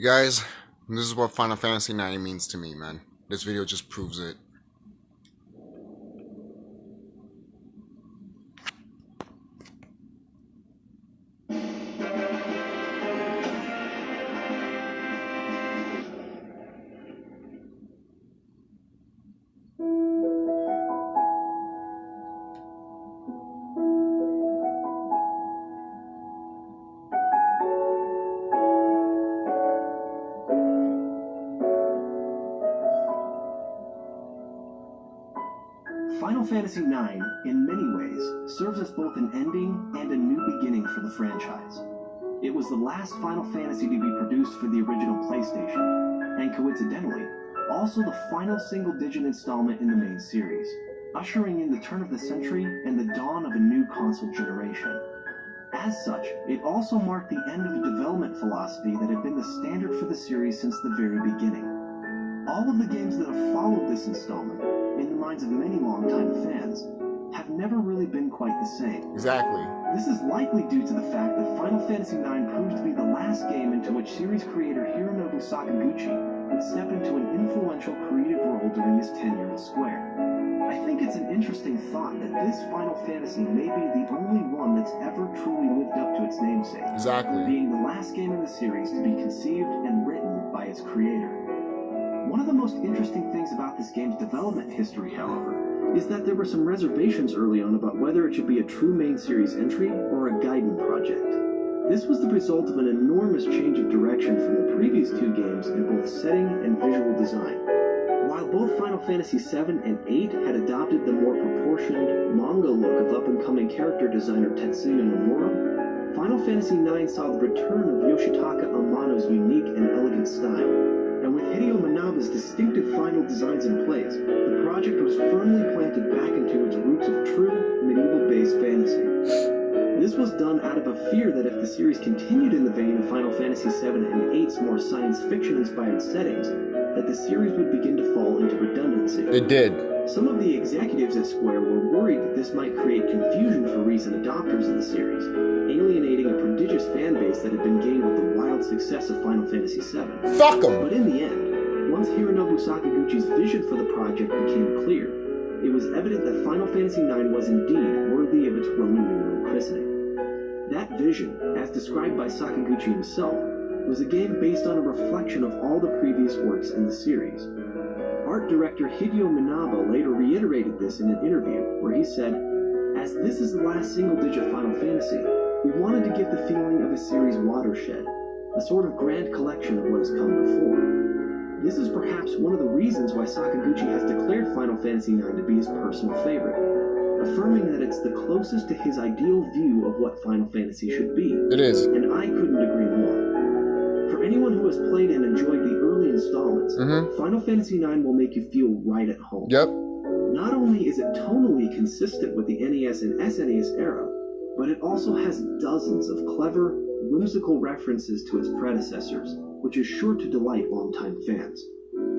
Guys, this is what Final Fantasy IX means to me, man. This video just proves it. Final Fantasy IX, in many ways, serves as both an ending and a new beginning for the franchise. It was the last Final Fantasy to be produced for the original PlayStation, and coincidentally, also the final single-digit installment in the main series, ushering in the turn of the century and the dawn of a new console generation. As such, it also marked the end of a development philosophy that had been the standard for the series since the very beginning. All of the games that have followed this installment, in the minds of many longtime fans, have never really been quite the same. Exactly. This is likely due to the fact that Final Fantasy IX proved to be the last game into which series creator Hironobu Sakaguchi would step into an influential creative role during his tenure at Square. I think it's an interesting thought that this Final Fantasy may be the only one that's ever truly lived up to its namesake. Exactly. Being the last game in the series to be conceived and written by its creator. One of the most interesting things about this game's development history, however, is that there were some reservations early on about whether it should be a true main series entry or a Gaiden project. This was the result of an enormous change of direction from the previous two games in both setting and visual design. While both Final Fantasy VII and VIII had adopted the more proportioned, manga look of up-and-coming character designer Tetsuya Nomura, Final Fantasy IX saw the return of Yoshitaka Amano's unique and elegant style. And with Hideo Manaba's distinctive final designs in place, the project was firmly planted back into its roots of true, medieval-based fantasy. This was done out of a fear that if the series continued in the vein of Final Fantasy VII and VIII's more science fiction-inspired settings, that the series would begin to fall into redundancy. It did. Some of the executives at Square were worried that this might create confusion for recent adopters of the series, alienating a prodigious fan base that had been gained with the wild success of Final Fantasy VII. Fuck 'em! But in the end, once Hironobu Sakaguchi's vision for the project became clear, it was evident that Final Fantasy IX was indeed worthy of its Roman numeral christening. That vision, as described by Sakaguchi himself, was a game based on a reflection of all the previous works in the series. Art director Hideo Minaba later reiterated this in an interview, where he said, "As this is the last single-digit Final Fantasy, we wanted to give the feeling of a series watershed, a sort of grand collection of what has come before." This is perhaps one of the reasons why Sakaguchi has declared Final Fantasy IX to be his personal favorite, affirming that it's the closest to his ideal view of what Final Fantasy should be. It is. And I couldn't agree more. For anyone who has played and enjoyed the early installments, Final Fantasy IX will make you feel right at home. Yep. Not only is it tonally consistent with the NES and SNES era, but it also has dozens of clever, whimsical references to its predecessors, which is sure to delight longtime fans.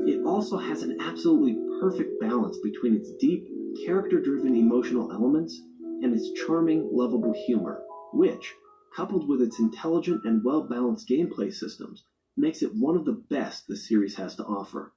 It also has an absolutely perfect balance between its deep, character-driven emotional elements and its charming, lovable humor, which, coupled with its intelligent and well-balanced gameplay systems, makes it one of the best the series has to offer.